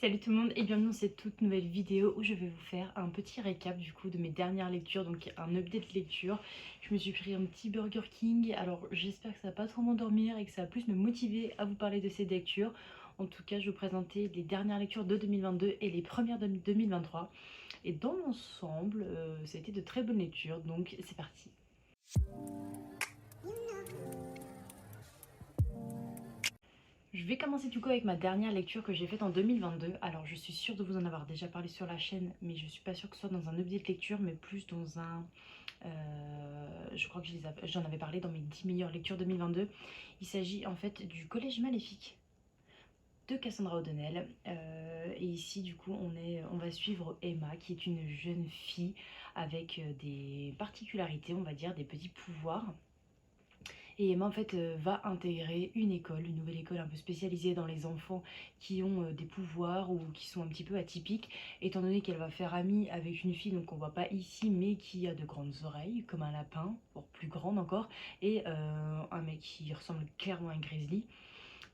Salut tout le monde et bienvenue dans cette toute nouvelle vidéo où je vais vous faire un petit récap du coup de mes dernières lectures, donc un update lecture. Je me suis pris un petit Burger King, alors j'espère que ça va pas trop m'endormir et que ça va plus me motiver à vous parler de ces lectures. En tout cas, je vais vous présenter les dernières lectures de 2022 et les premières de 2023. Et dans l'ensemble, ça a été de très bonnes lectures, donc c'est parti. Je vais commencer du coup avec ma dernière lecture que j'ai faite en 2022. Alors je suis sûre de vous en avoir déjà parlé sur la chaîne, mais je suis pas sûre que ce soit dans un update lecture, mais plus dans un... je crois que j'en avais parlé dans mes 10 meilleures lectures 2022. Il s'agit en fait du Collège Maléfique de Cassandra O'Donnell. Et ici du coup on va suivre Emma qui est une jeune fille avec des particularités, on va dire, des petits pouvoirs. Et Emma en fait va intégrer une nouvelle école un peu spécialisée dans les enfants qui ont des pouvoirs ou qui sont un petit peu atypiques, étant donné qu'elle va faire amie avec une fille donc qu'on voit pas ici mais qui a de grandes oreilles comme un lapin, voire plus grande encore, et un mec qui ressemble clairement à un grizzly,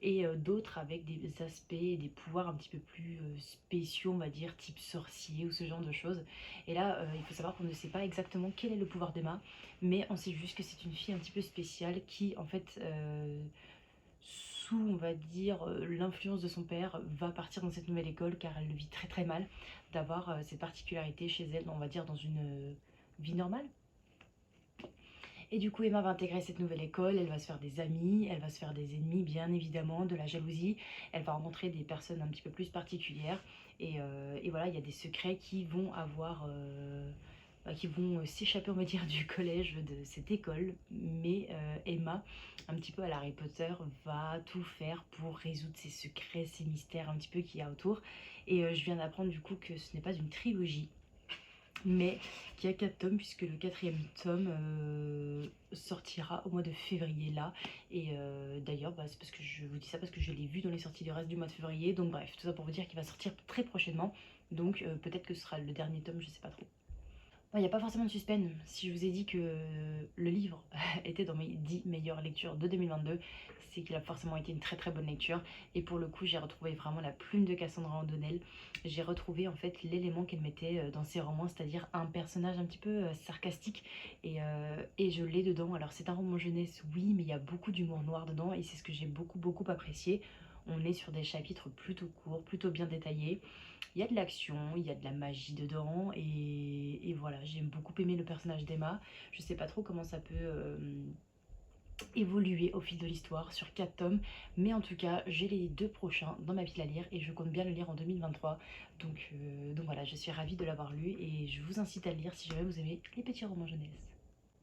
et d'autres avec des aspects et des pouvoirs un petit peu plus spéciaux, on va dire, type sorcier ou ce genre de choses. Et là, il faut savoir qu'on ne sait pas exactement quel est le pouvoir d'Emma, mais on sait juste que c'est une fille un petit peu spéciale qui, en fait, sous, on va dire, l'influence de son père, va partir dans cette nouvelle école car elle le vit très très mal d'avoir cette particularité chez elle, on va dire, dans une vie normale. Et du coup, Emma va intégrer cette nouvelle école, elle va se faire des amis, elle va se faire des ennemis, bien évidemment, de la jalousie. Elle va rencontrer des personnes un petit peu plus particulières. Et voilà, il y a des secrets qui vont qui vont s'échapper, on va dire, du collège de cette école. Mais Emma, un petit peu à la Harry Potter, va tout faire pour résoudre ces secrets, ces mystères un petit peu qu'il y a autour. Et je viens d'apprendre du coup que ce n'est pas une trilogie, mais qui a 4 tomes, puisque le 4e tome sortira au mois de février là. Et d'ailleurs c'est parce que je vous dis ça parce que je l'ai vu dans les sorties du reste du mois de février, donc bref, tout ça pour vous dire qu'il va sortir très prochainement, donc peut-être que ce sera le dernier tome, je sais pas trop. Il n'y a pas forcément de suspense. Si je vous ai dit que le livre était dans mes 10 meilleures lectures de 2022, c'est qu'il a forcément été une très très bonne lecture. Et pour le coup, j'ai retrouvé vraiment la plume de Cassandra O'Donnell. J'ai retrouvé en fait l'élément qu'elle mettait dans ses romans, c'est-à-dire un personnage un petit peu sarcastique. Et je l'ai dedans. Alors c'est un roman jeunesse, oui, mais il y a beaucoup d'humour noir dedans et c'est ce que j'ai beaucoup apprécié. On est sur des chapitres plutôt courts, plutôt bien détaillés. Il y a de l'action, il y a de la magie dedans et voilà, j'ai beaucoup aimé le personnage d'Emma. Je sais pas trop comment ça peut évoluer au fil de l'histoire sur 4 tomes, mais en tout cas j'ai les 2 prochains dans ma pile à lire et je compte bien le lire en 2023. Donc voilà, je suis ravie de l'avoir lu et je vous incite à le lire si jamais vous aimez les petits romans jeunesse.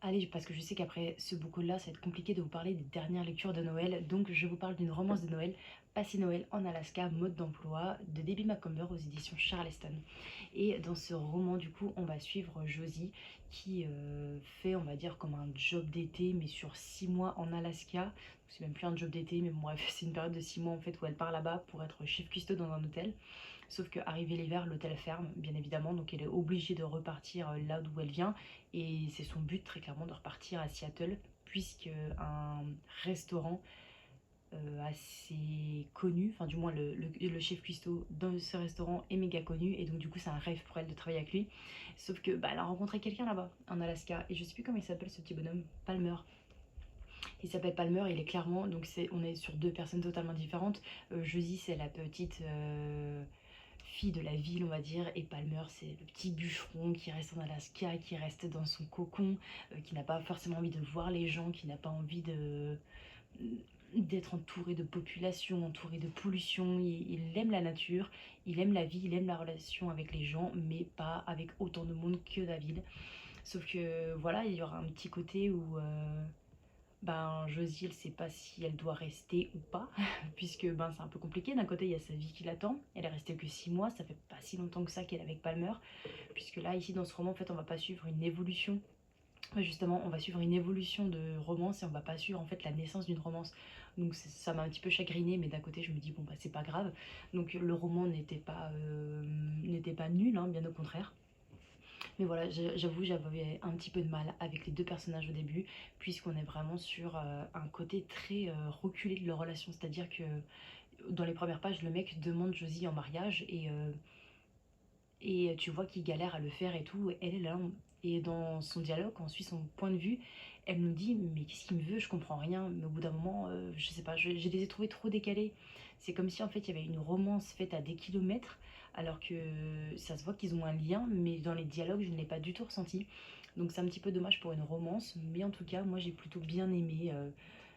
Allez, parce que je sais qu'après ce bouquin-là, ça va être compliqué de vous parler des dernières lectures de Noël, donc je vous parle d'une romance de Noël, Passer Noël en Alaska, mode d'emploi, de Debbie Macomber aux éditions Charleston. Et dans ce roman, du coup, on va suivre Josie qui fait, on va dire, comme un job d'été, mais sur 6 mois en Alaska. C'est même plus un job d'été, mais bon, bref, c'est une période de 6 mois en fait où elle part là-bas pour être chef cuistot dans un hôtel. Sauf qu'arrivé l'hiver, l'hôtel ferme, bien évidemment, donc elle est obligée de repartir là d'où elle vient. Et c'est son but très clairement de repartir à Seattle, puisque un restaurant assez connu, enfin du moins le chef cuistot dans ce restaurant est méga connu, et donc du coup c'est un rêve pour elle de travailler avec lui. Sauf que elle a rencontré quelqu'un là-bas, en Alaska, et je sais plus comment il s'appelle ce petit bonhomme, Palmer. Il s'appelle Palmer, il est clairement, donc on est sur 2 personnes totalement différentes. Josie c'est la petite fille de la ville, on va dire, et Palmer c'est le petit bûcheron qui reste en Alaska, qui reste dans son cocon, qui n'a pas forcément envie de voir les gens, qui n'a pas envie d'être entouré de population, entouré de pollution. Il aime la nature, il aime la vie, il aime la relation avec les gens, mais pas avec autant de monde que la ville. Sauf que voilà, il y aura un petit côté où Josie, elle sait pas si elle doit rester ou pas, puisque c'est un peu compliqué. D'un côté, il y a sa vie qui l'attend. Elle est restée que 6 mois, ça fait pas si longtemps que ça qu'elle est avec Palmer, puisque là, ici, dans ce roman, en fait, on va pas suivre une évolution. Justement, on va suivre une évolution de romance et on va pas suivre en fait la naissance d'une romance. Donc ça m'a un petit peu chagrinée, mais d'un côté, je me dis, bon, c'est pas grave. Donc le roman n'était pas nul, hein, bien au contraire. Mais voilà, j'avoue, j'avais un petit peu de mal avec les 2 personnages au début, puisqu'on est vraiment sur un côté très reculé de leur relation, c'est-à-dire que dans les premières pages, le mec demande Josie en mariage et tu vois qu'il galère à le faire et tout. Elle est là. Et dans son dialogue, quand on suit son point de vue, elle nous dit mais qu'est-ce qu'il me veut, je comprends rien. Mais au bout d'un moment, je sais pas, je les ai trouvés trop décalés. C'est comme si en fait il y avait une romance faite à des kilomètres, alors que ça se voit qu'ils ont un lien, mais dans les dialogues, je ne l'ai pas du tout ressenti. Donc c'est un petit peu dommage pour une romance, mais en tout cas, moi j'ai plutôt bien aimé.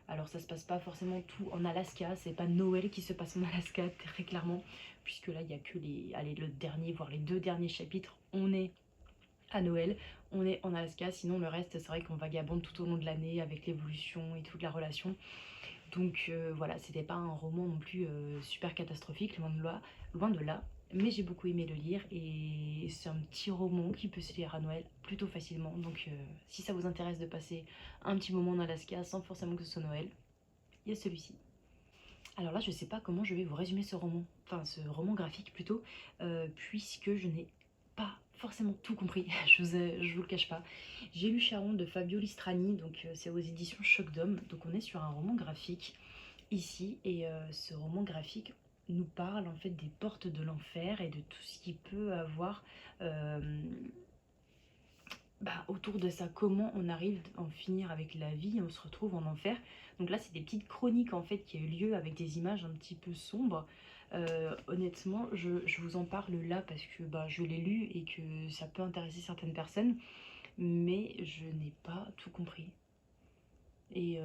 Alors ça se passe pas forcément tout en Alaska, c'est pas Noël qui se passe en Alaska, très clairement, puisque là il y a que allez, le dernier, voire les deux derniers chapitres, on est à Noël, on est en Alaska, sinon le reste c'est vrai qu'on vagabonde tout au long de l'année avec l'évolution et toute la relation. Donc voilà, c'était pas un roman non plus super catastrophique, loin de là. Mais j'ai beaucoup aimé le lire et c'est un petit roman qui peut se lire à Noël plutôt facilement. Donc si ça vous intéresse de passer un petit moment en Alaska sans forcément que ce soit Noël, il y a celui-ci. Alors là, je sais pas comment je vais vous résumer ce roman, enfin ce roman graphique plutôt, puisque je n'ai pas forcément tout compris, je vous le cache pas. J'ai lu Charon de Fabio Listrani, donc c'est aux éditions Choc d'Homme, donc on est sur un roman graphique ici, et ce roman graphique nous parle en fait des portes de l'enfer et de tout ce qui peut avoir euh, autour de ça, comment on arrive à en finir avec la vie et on se retrouve en enfer. Donc là, c'est des petites chroniques en fait qui a eu lieu avec des images un petit peu sombres. Honnêtement, je vous en parle là parce que je l'ai lu et que ça peut intéresser certaines personnes, mais je n'ai pas tout compris. Et,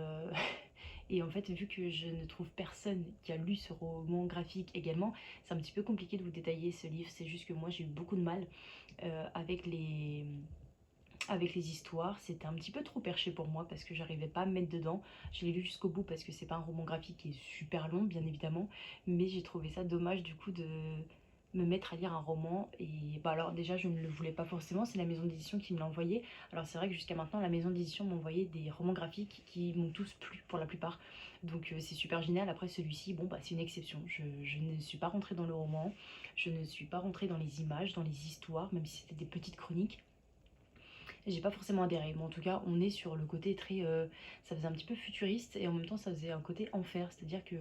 et en fait, vu que je ne trouve personne qui a lu ce roman graphique également, c'est un petit peu compliqué de vous détailler ce livre. C'est juste que moi, j'ai eu beaucoup de mal avec les histoires. C'était un petit peu trop perché pour moi parce que j'arrivais pas à me mettre dedans. Je l'ai lu jusqu'au bout parce que c'est pas un roman graphique qui est super long, bien évidemment, mais j'ai trouvé ça dommage du coup de me mettre à lire un roman. Et alors déjà, je ne le voulais pas forcément, c'est la maison d'édition qui me l'a envoyé. Alors c'est vrai que jusqu'à maintenant, la maison d'édition m'a envoyé des romans graphiques qui m'ont tous plu pour la plupart, donc c'est super génial. Après celui-ci, bon c'est une exception. Je ne suis pas rentrée dans le roman, je ne suis pas rentrée dans les images, dans les histoires, même si c'était des petites chroniques. J'ai pas forcément adhéré, mais en tout cas, on est sur le côté très. Ça faisait un petit peu futuriste et en même temps, ça faisait un côté enfer, c'est-à-dire que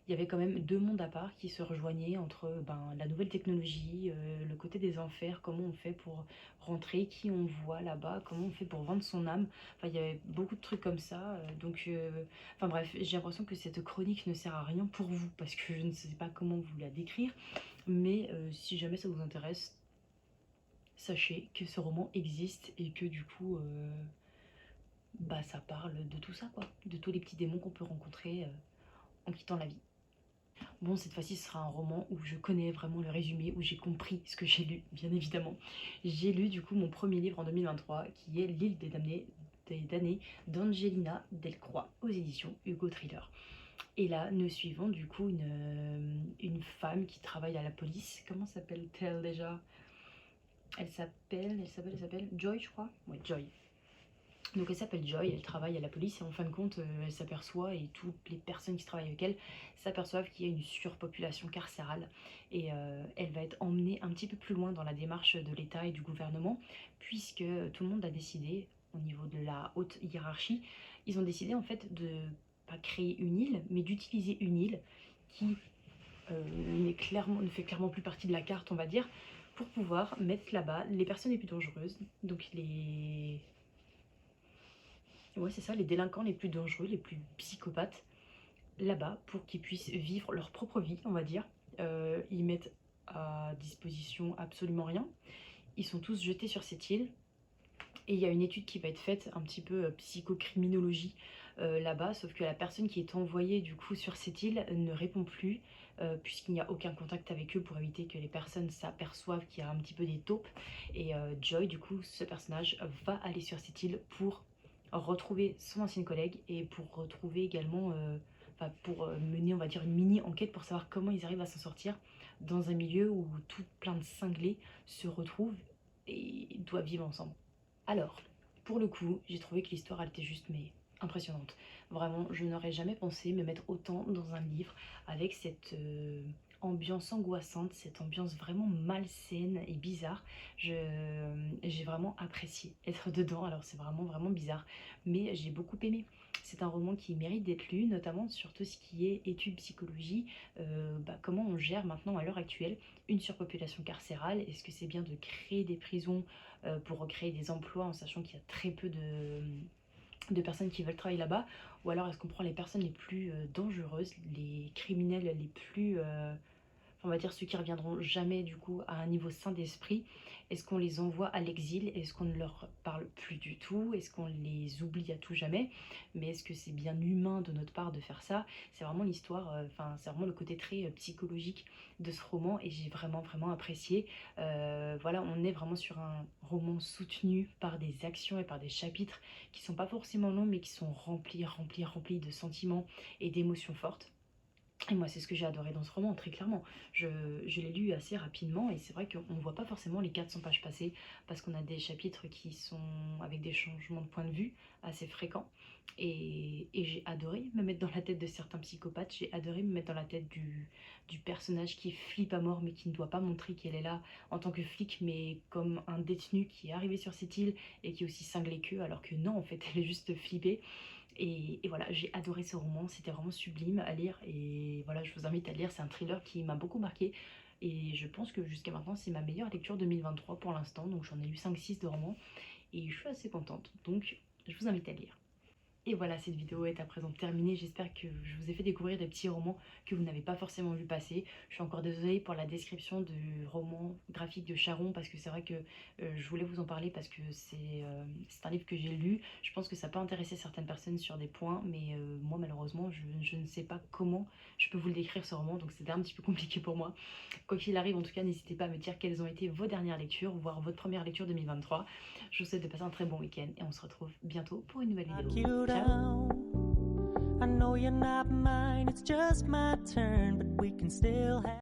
il y avait quand même deux mondes à part qui se rejoignaient entre la nouvelle technologie, le côté des enfers, comment on fait pour rentrer, qui on voit là-bas, comment on fait pour vendre son âme. Enfin, il y avait beaucoup de trucs comme ça. Enfin bref, j'ai l'impression que cette chronique ne sert à rien pour vous parce que je ne sais pas comment vous la décrire, mais si jamais ça vous intéresse, sachez que ce roman existe et que du coup, ça parle de tout ça, quoi. De tous les petits démons qu'on peut rencontrer en quittant la vie. Bon, cette fois-ci, ce sera un roman où je connais vraiment le résumé, où j'ai compris ce que j'ai lu, bien évidemment. J'ai lu du coup mon premier livre en 2023, qui est L'île des damnés d'Angelina Delcroix, aux éditions Hugo Thriller. Et là, nous suivons du coup une femme qui travaille à la police. Comment s'appelle-t-elle déjà? Elle s'appelle Joy, je crois. Ouais, Joy. Donc elle s'appelle Joy, elle travaille à la police et en fin de compte, elle s'aperçoit, et toutes les personnes qui travaillent avec elle s'aperçoivent qu'il y a une surpopulation carcérale. Et elle va être emmenée un petit peu plus loin dans la démarche de l'État et du gouvernement, puisque tout le monde a décidé, au niveau de la haute hiérarchie, ils ont décidé en fait de pas créer une île, mais d'utiliser une île qui ne fait clairement plus partie de la carte, on va dire, pour pouvoir mettre là-bas les personnes les plus dangereuses, donc ouais, c'est ça, les délinquants les plus dangereux, les plus psychopathes, là-bas, pour qu'ils puissent vivre leur propre vie, on va dire. Ils mettent à disposition absolument rien. Ils sont tous jetés sur cette île. Et il y a une étude qui va être faite, un petit peu psychocriminologie là-bas, sauf que la personne qui est envoyée du coup sur cette île ne répond plus, puisqu'il n'y a aucun contact avec eux pour éviter que les personnes s'aperçoivent qu'il y a un petit peu des taupes. Et Joy, du coup, ce personnage, va aller sur cette île pour retrouver son ancienne collègue et pour retrouver également, pour mener, on va dire, une mini-enquête pour savoir comment ils arrivent à s'en sortir dans un milieu où tout plein de cinglés se retrouvent et doivent vivre ensemble. Alors, pour le coup, j'ai trouvé que l'histoire, elle était juste mais impressionnante. Vraiment, je n'aurais jamais pensé me mettre autant dans un livre avec cette ambiance angoissante, cette ambiance vraiment malsaine et bizarre. J'ai vraiment apprécié être dedans, alors c'est vraiment vraiment bizarre, mais j'ai beaucoup aimé. C'est un roman qui mérite d'être lu, notamment sur tout ce qui est études psychologie, comment on gère maintenant à l'heure actuelle une surpopulation carcérale. Est-ce que c'est bien de créer des prisons pour recréer des emplois en sachant qu'il y a très peu de personnes qui veulent travailler là-bas, ou alors est-ce qu'on prend les personnes les plus dangereuses, les criminels les plus on va dire ceux qui reviendront jamais du coup à un niveau sain d'esprit, est-ce qu'on les envoie à l'exil? Est-ce qu'on ne leur parle plus du tout? Est-ce qu'on les oublie à tout jamais? Mais est-ce que c'est bien humain de notre part de faire ça? C'est vraiment l'histoire, c'est vraiment le côté très psychologique de ce roman et j'ai vraiment vraiment apprécié. Voilà, on est vraiment sur un roman soutenu par des actions et par des chapitres qui sont pas forcément longs mais qui sont remplis de sentiments et d'émotions fortes. Et moi, c'est ce que j'ai adoré dans ce roman, très clairement. Je l'ai lu assez rapidement et c'est vrai qu'on ne voit pas forcément les 400 pages passées parce qu'on a des chapitres qui sont avec des changements de point de vue assez fréquents. Et j'ai adoré me mettre dans la tête de certains psychopathes, j'ai adoré me mettre dans la tête du personnage qui flippe à mort mais qui ne doit pas montrer qu'elle est là en tant que flic mais comme un détenu qui est arrivé sur cette île et qui est aussi cinglé qu'eux alors que non, en fait, elle est juste flippée. Et voilà, j'ai adoré ce roman, c'était vraiment sublime à lire et voilà, je vous invite à lire, c'est un thriller qui m'a beaucoup marqué et je pense que jusqu'à maintenant c'est ma meilleure lecture 2023 pour l'instant, donc j'en ai lu 5-6 de romans et je suis assez contente, donc je vous invite à lire. Et voilà, cette vidéo est à présent terminée. J'espère que je vous ai fait découvrir des petits romans que vous n'avez pas forcément vu passer. Je suis encore désolée pour la description du roman graphique de Charon parce que c'est vrai que je voulais vous en parler parce que c'est un livre que j'ai lu. Je pense que ça peut intéresser certaines personnes sur des points, mais moi malheureusement je ne sais pas comment je peux vous le décrire ce roman, donc c'était un petit peu compliqué pour moi. Quoi qu'il arrive, en tout cas, n'hésitez pas à me dire quelles ont été vos dernières lectures, voire votre première lecture 2023. Je vous souhaite de passer un très bon week-end et on se retrouve bientôt pour une nouvelle vidéo. Ciao! I know you're not mine, it's just my turn, but we can still have